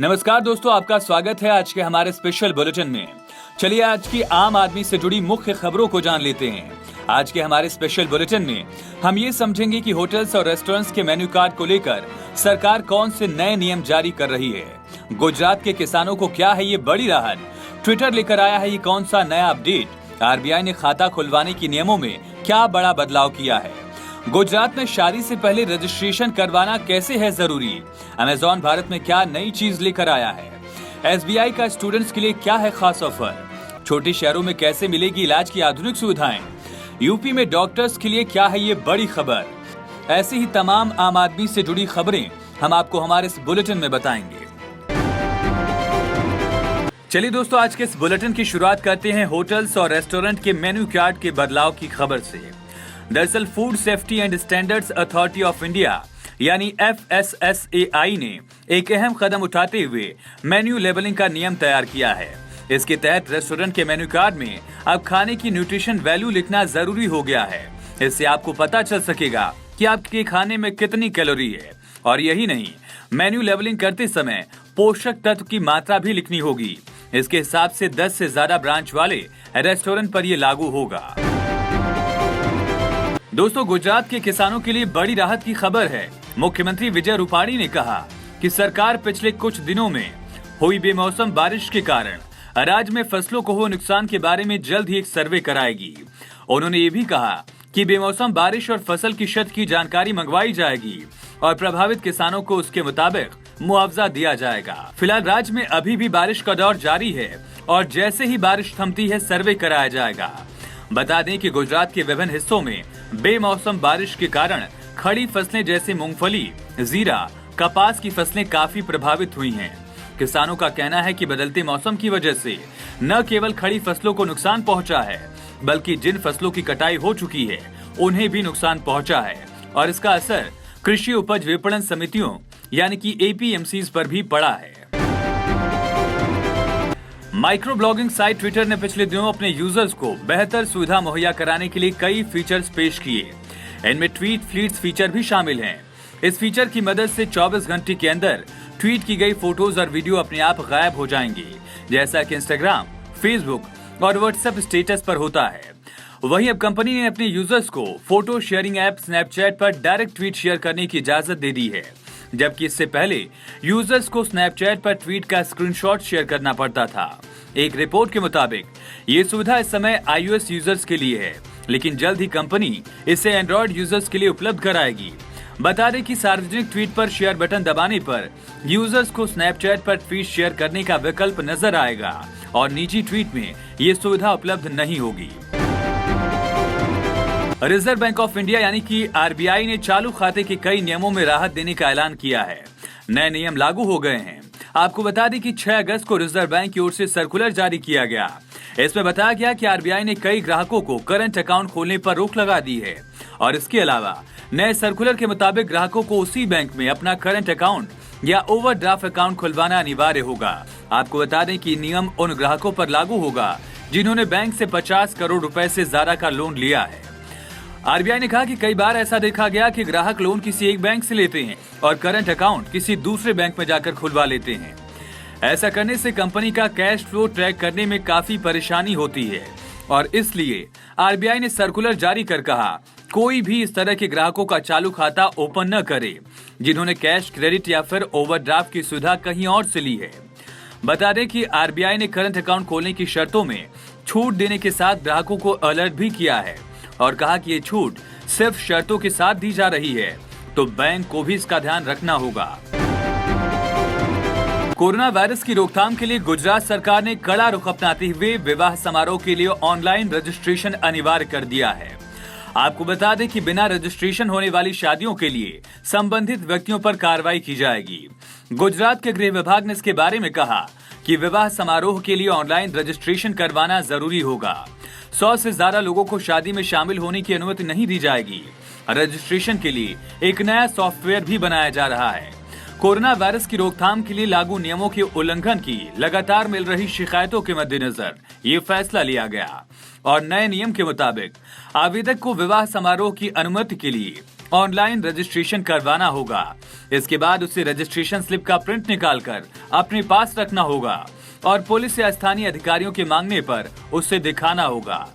नमस्कार दोस्तों, आपका स्वागत है आज के हमारे स्पेशल बुलेटिन में। चलिए आज की आम आदमी से जुड़ी मुख्य खबरों को जान लेते हैं। आज के हमारे स्पेशल बुलेटिन में हम ये समझेंगे कि होटल्स और रेस्टोरेंट्स के मेन्यू कार्ड को लेकर सरकार कौन से नए नियम जारी कर रही है। गुजरात के किसानों को क्या है ये बड़ी राहत। ट्विटर लेकर आया है ये कौन सा नया अपडेट। आरबीआई ने खाता खुलवाने के नियमों में क्या बड़ा बदलाव किया है। गुजरात में शादी से पहले रजिस्ट्रेशन करवाना कैसे है जरूरी। अमेज़न भारत में क्या नई चीज लेकर आया है। एसबीआई का स्टूडेंट्स के लिए क्या है खास ऑफर। छोटे शहरों में कैसे मिलेगी इलाज की आधुनिक सुविधाएं। यूपी में डॉक्टर्स के लिए क्या है ये बड़ी खबर। ऐसी ही तमाम आम आदमी से जुड़ी खबरें हम आपको हमारे इस बुलेटिन में बताएंगे। चलिए दोस्तों, आज के इस बुलेटिन की शुरुआत करते हैं होटल्स और रेस्टोरेंट के मेन्यू कार्ड के बदलाव की खबर से। दरअसल food safety and standards authority of India यानी FSSAI ने एक अहम कदम उठाते हुए मेन्यू लेबलिंग का नियम तैयार किया है। इसके तहत रेस्टोरेंट के मेन्यू कार्ड में अब खाने की न्यूट्रिशन वैल्यू लिखना जरूरी हो गया है। इससे आपको पता चल सकेगा कि आपके खाने में कितनी कैलोरी है। और यही नहीं, मेन्यू लेबलिंग करते समय पोषक तत्व की मात्रा भी लिखनी होगी। इसके हिसाब से 10 से ज्यादा ब्रांच वाले रेस्टोरेंट पर यह लागू होगा। दोस्तों, गुजरात के किसानों के लिए बड़ी राहत की खबर है। मुख्यमंत्री विजय रूपाणी ने कहा कि सरकार पिछले कुछ दिनों में हुई बेमौसम बारिश के कारण राज्य में फसलों को हुए नुकसान के बारे में जल्द ही एक सर्वे कराएगी। उन्होंने ये भी कहा कि बेमौसम बारिश और फसल की क्षति की जानकारी मंगवाई जाएगी और प्रभावित किसानों को उसके मुताबिक मुआवजा दिया जाएगा। फिलहाल राज्य में अभी भी बारिश का दौर जारी है और जैसे ही बारिश थमती है सर्वे कराया जाएगा। बता दें कि गुजरात के विभिन्न हिस्सों में बेमौसम बारिश के कारण खड़ी फसलें जैसे मूंगफली, जीरा, कपास की फसलें काफी प्रभावित हुई हैं। किसानों का कहना है कि बदलते मौसम की वजह से न केवल खड़ी फसलों को नुकसान पहुंचा है, बल्कि जिन फसलों की कटाई हो चुकी है उन्हें भी नुकसान पहुंचा है और इसका असर कृषि उपज विपणन समितियों यानी कि APMCs पर भी पड़ा है। माइक्रो ब्लॉगिंग साइट ट्विटर ने पिछले दिनों अपने यूजर्स को बेहतर सुविधा मुहैया कराने के लिए कई फीचर्स पेश किए। इनमें ट्वीट फ्लीट्स फीचर भी शामिल हैं। इस फीचर की मदद से 24 घंटे के अंदर ट्वीट की गई फोटोज और वीडियो अपने आप गायब हो जाएंगी, जैसा कि इंस्टाग्राम, फेसबुक और व्हाट्सएप स्टेटस पर होता है। वहीं अब कंपनी ने अपने यूजर्स को फोटो शेयरिंग ऐप स्नैपचैट पर डायरेक्ट ट्वीट शेयर करने की इजाजत दे दी है, जबकि इससे पहले यूजर्स को स्नैपचैट पर ट्वीट का स्क्रीनशॉट शेयर करना पड़ता था। एक रिपोर्ट के मुताबिक ये सुविधा इस समय iOS यूजर्स के लिए है, लेकिन जल्द ही कंपनी इसे एंड्रॉयड यूजर्स के लिए उपलब्ध कराएगी। बता दें कि सार्वजनिक ट्वीट पर शेयर बटन दबाने पर यूजर्स को स्नैपचैट पर ट्वीट शेयर करने का विकल्प नजर आएगा और निजी ट्वीट में ये सुविधा उपलब्ध नहीं होगी। रिजर्व बैंक ऑफ इंडिया यानी कि RBI ने चालू खाते के कई नियमों में राहत देने का ऐलान किया है। नए नियम लागू हो गए हैं। आपको बता दें कि 6 अगस्त को रिजर्व बैंक की ओर से सर्कुलर जारी किया गया। इसमें बताया गया कि RBI ने कई ग्राहकों को करंट अकाउंट खोलने पर रोक लगा दी है और इसके अलावा नए सर्कुलर के मुताबिक ग्राहकों को उसी बैंक में अपना करंट अकाउंट या ओवरड्राफ्ट अकाउंट खुलवाना अनिवार्य होगा। आपको बता दें कि नियम उन ग्राहकों पर लागू होगा जिन्होंने बैंक से 50 करोड़ रुपए से ज्यादा का लोन लिया है। RBI ने कहा कि कई बार ऐसा देखा गया कि ग्राहक लोन किसी एक बैंक से लेते हैं और करंट अकाउंट किसी दूसरे बैंक में जाकर खुलवा लेते हैं। ऐसा करने से कंपनी का कैश फ्लो ट्रैक करने में काफी परेशानी होती है और इसलिए RBI ने सर्कुलर जारी कर कहा कोई भी इस तरह के ग्राहकों का चालू खाता ओपन न करे जिन्होंने कैश, क्रेडिट या फिर ओवरड्राफ्ट की सुविधा कहीं और से ली है। बता दें कि RBI ने करंट अकाउंट खोलने की शर्तों में छूट देने के साथ ग्राहकों को अलर्ट भी किया है और कहा कि ये छूट सिर्फ शर्तों के साथ दी जा रही है, तो बैंक को भी इसका ध्यान रखना होगा। कोरोना वायरस की रोकथाम के लिए गुजरात सरकार ने कड़ा रुख अपनाते हुए विवाह समारोह के लिए ऑनलाइन रजिस्ट्रेशन अनिवार्य कर दिया है। आपको बता दें कि बिना रजिस्ट्रेशन होने वाली शादियों के लिए संबंधित व्यक्तियों पर कार्रवाई की जाएगी। गुजरात के गृह विभाग ने इसके बारे में कहा कि विवाह समारोह के लिए ऑनलाइन रजिस्ट्रेशन करवाना जरूरी होगा। 100 से ज्यादा लोगों को शादी में शामिल होने की अनुमति नहीं दी जाएगी। रजिस्ट्रेशन के लिए एक नया सॉफ्टवेयर भी बनाया जा रहा है। कोरोना वायरस की रोकथाम के लिए लागू नियमों के उल्लंघन की लगातार मिल रही शिकायतों के मद्देनजर ये फैसला लिया गया और नए नियम के मुताबिक आवेदक को विवाह समारोह की अनुमति के लिए ऑनलाइन रजिस्ट्रेशन करवाना होगा। इसके बाद उसे रजिस्ट्रेशन स्लिप का प्रिंट निकालकर अपने पास रखना होगा और पुलिस या स्थानीय अधिकारियों के मांगने पर उसे दिखाना होगा।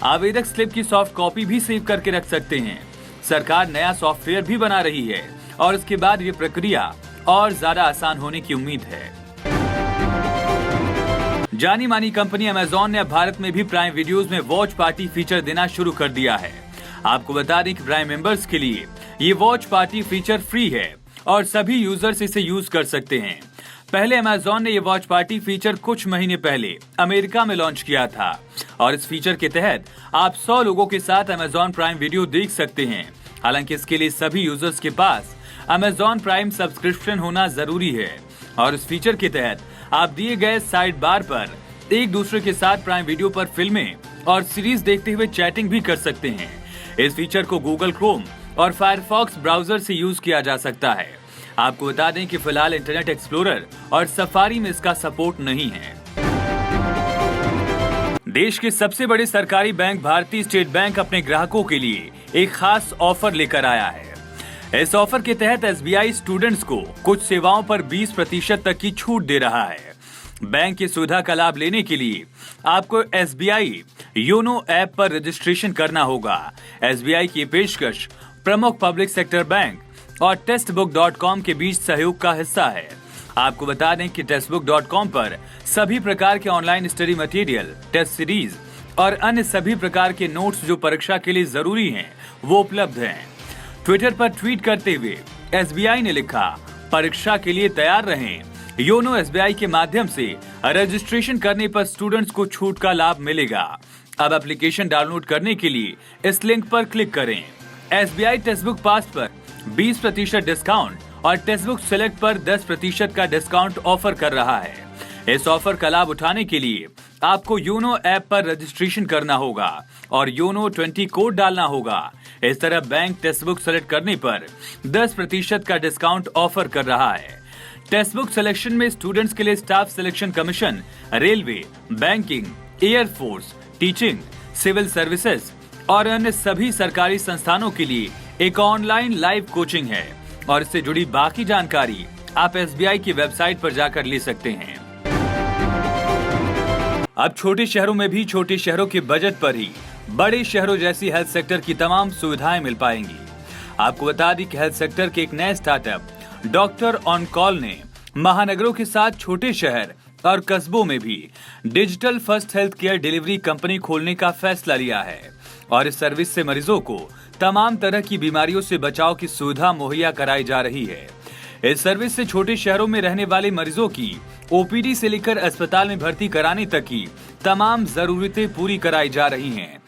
आवेदक स्लिप की सॉफ्ट कॉपी भी सेव करके रख सकते हैं। सरकार नया सॉफ्टवेयर भी बना रही है और इसके बाद ये प्रक्रिया और ज्यादा आसान होने की उम्मीद है। जानी मानी कंपनी अमेजॉन ने अब भारत में भी प्राइम वीडियोस में वॉच पार्टी फीचर देना शुरू कर दिया है। आपको बता दें कि प्राइम मेंबर्स के लिए ये वॉच पार्टी फीचर फ्री है और सभी यूजर्स इसे यूज कर सकते हैं। पहले अमेजॉन ने ये वॉच पार्टी फीचर कुछ महीने पहले अमेरिका में लॉन्च किया था और इस फीचर के तहत आप 100 लोगों के साथ अमेजॉन प्राइम वीडियो देख सकते हैं। हालांकि इसके लिए सभी यूजर्स के पास अमेजॉन प्राइम सब्सक्रिप्शन होना जरूरी है और इस फीचर के तहत आप दिए गए साइड बार पर एक दूसरे के साथ प्राइम वीडियो पर फिल्में और सीरीज देखते हुए चैटिंग भी कर सकते हैं। इस फीचर को गूगल क्रोम और फायरफॉक्स ब्राउजर से यूज किया जा सकता है। आपको बता दें कि फिलहाल इंटरनेट एक्सप्लोरर और सफारी में इसका सपोर्ट नहीं है। देश के सबसे बड़े सरकारी बैंक भारतीय स्टेट बैंक अपने ग्राहकों के लिए एक खास ऑफर लेकर आया है। इस ऑफर के तहत SBI स्टूडेंट्स को कुछ सेवाओं पर 20% तक की छूट दे रहा है। बैंक की सुविधा का लाभ लेने के लिए आपको SBI योनो ऐप पर रजिस्ट्रेशन करना होगा। SBI की पेशकश प्रमुख पब्लिक सेक्टर बैंक और टेस्टबुक.com के बीच सहयोग का हिस्सा है। आपको बता दें कि टेस्टबुक.com पर सभी प्रकार के online study material, test series और अन्य सभी प्रकार के नोट्स जो परीक्षा के लिए जरूरी हैं, वो उपलब्ध हैं। ट्विटर पर ट्वीट करते हुए SBI ने लिखा, परीक्षा के लिए तैयार रहें। योनो SBI के माध्यम से रजिस्ट्रेशन करने पर स्टूडेंट्स को छूट का लाभ मिलेगा। अब एप्लीकेशन डाउनलोड करने के लिए इस लिंक पर क्लिक करें। SBI टेक्स्टबुक पास पर 20% डिस्काउंट और टेक्स्टबुक सेलेक्ट पर 10% का डिस्काउंट ऑफर कर रहा है। इस ऑफर का लाभ उठाने के लिए आपको योनो ऐप पर रजिस्ट्रेशन करना होगा और योनो 20 कोड डालना होगा। इस तरह बैंक टेक्स्टबुक सेलेक्ट करने पर 10% का डिस्काउंट ऑफर कर रहा है। टेक्स्टबुक सिलेक्शन में स्टूडेंट्स के लिए staff selection commission, railway, banking, airforce, teaching, civil services और अन्य सभी सरकारी संस्थानों के लिए एक ऑनलाइन लाइव कोचिंग है और इससे जुड़ी बाकी जानकारी आप SBI की वेबसाइट पर जाकर ले सकते हैं। अब छोटे शहरों में भी छोटे शहरों के बजट पर ही बड़े शहरों जैसी हेल्थ सेक्टर की तमाम सुविधाएं मिल पाएंगी। आपको बता दें कि हेल्थ सेक्टर के एक नए स्टार्टअप डॉक्टर ऑन कॉल ने महानगरों के साथ छोटे शहर और कस्बों में भी digital first health care delivery company खोलने का फैसला लिया है और इस सर्विस से मरीजों को तमाम तरह की बीमारियों से बचाव की सुविधा मुहैया कराई जा रही है। इस सर्विस से छोटे शहरों में रहने वाले मरीजों की OPD से लेकर अस्पताल में भर्ती कराने तक की तमाम जरूरतें पूरी कराई जा रही हैं।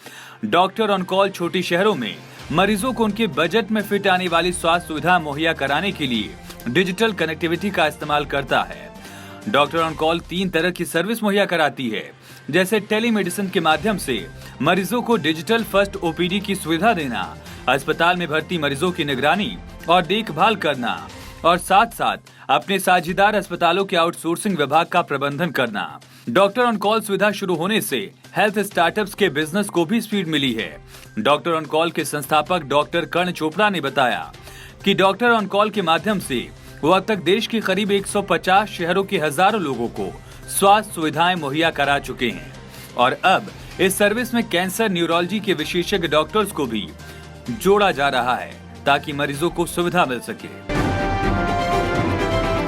डॉक्टर ऑन कॉल छोटे शहरों में मरीजों को उनके बजट में फिट आने वाली स्वास्थ्य सुविधा मुहैया कराने के लिए डिजिटल कनेक्टिविटी का इस्तेमाल करता है। डॉक्टर ऑन कॉल 3 तरह की सर्विस मुहैया कराती है, जैसे टेलीमेडिसिन के माध्यम से मरीजों को डिजिटल फर्स्ट OPD की सुविधा देना, अस्पताल में भर्ती मरीजों की निगरानी और देखभाल करना और साथ साथ अपने साझेदार अस्पतालों के आउटसोर्सिंग विभाग का प्रबंधन करना। डॉक्टर ऑन कॉल सुविधा शुरू होने से हेल्थ स्टार्टअप्स के बिजनेस को भी स्पीड मिली है। डॉक्टर ऑन कॉल के संस्थापक डॉक्टर कर्ण चोपड़ा ने बताया कि डॉक्टर ऑन कॉल के माध्यम से वो अब तक देश के करीब 150 शहरों के हजारों लोगों को स्वास्थ्य सुविधाएं मुहैया करा चुके हैं और अब इस सर्विस में कैंसर, न्यूरोलॉजी के विशेषज्ञ डॉक्टर्स को भी जोड़ा जा रहा है ताकि मरीजों को सुविधा मिल सके।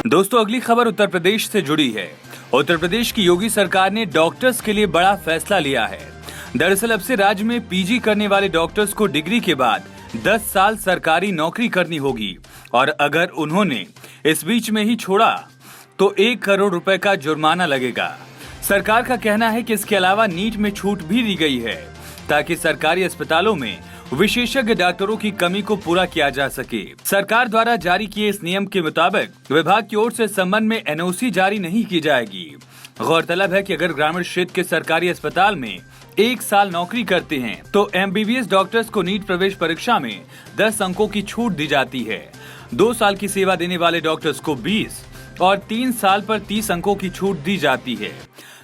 दोस्तों, अगली खबर उत्तर प्रदेश से जुड़ी है। उत्तर प्रदेश की योगी सरकार ने डॉक्टर्स के लिए बड़ा फैसला लिया है। दरअसल अब से राज्य में PG करने वाले डॉक्टर्स को डिग्री के बाद 10 साल सरकारी नौकरी करनी होगी और अगर उन्होंने इस बीच में ही छोड़ा तो 1 करोड़ रुपए का जुर्माना लगेगा। सरकार का कहना है कि इसके अलावा नीट में छूट भी दी गई है ताकि सरकारी अस्पतालों में विशेषज्ञ डॉक्टरों की कमी को पूरा किया जा सके। सरकार द्वारा जारी किए इस नियम के मुताबिक विभाग की ओर से संबंध में NOC जारी नहीं की जाएगी। गौरतलब है कि अगर ग्रामीण क्षेत्र के सरकारी अस्पताल में 1 साल नौकरी करते हैं तो MBBS डॉक्टर्स को नीट प्रवेश परीक्षा में 10 अंकों की छूट दी जाती है। 2 साल की सेवा देने वाले डॉक्टर्स को 20 और 3 साल पर 30 अंकों की छूट दी जाती है।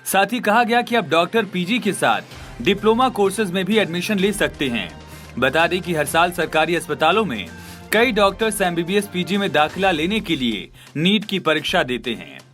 साथ ही कहा गया कि अब डॉक्टर PG के साथ डिप्लोमा कोर्सेज में भी एडमिशन ले सकते हैं। बता दें कि हर साल सरकारी अस्पतालों में कई डॉक्टर्स एमबीबीएस पीजी में दाखिला लेने के लिए नीट की परीक्षा देते हैं।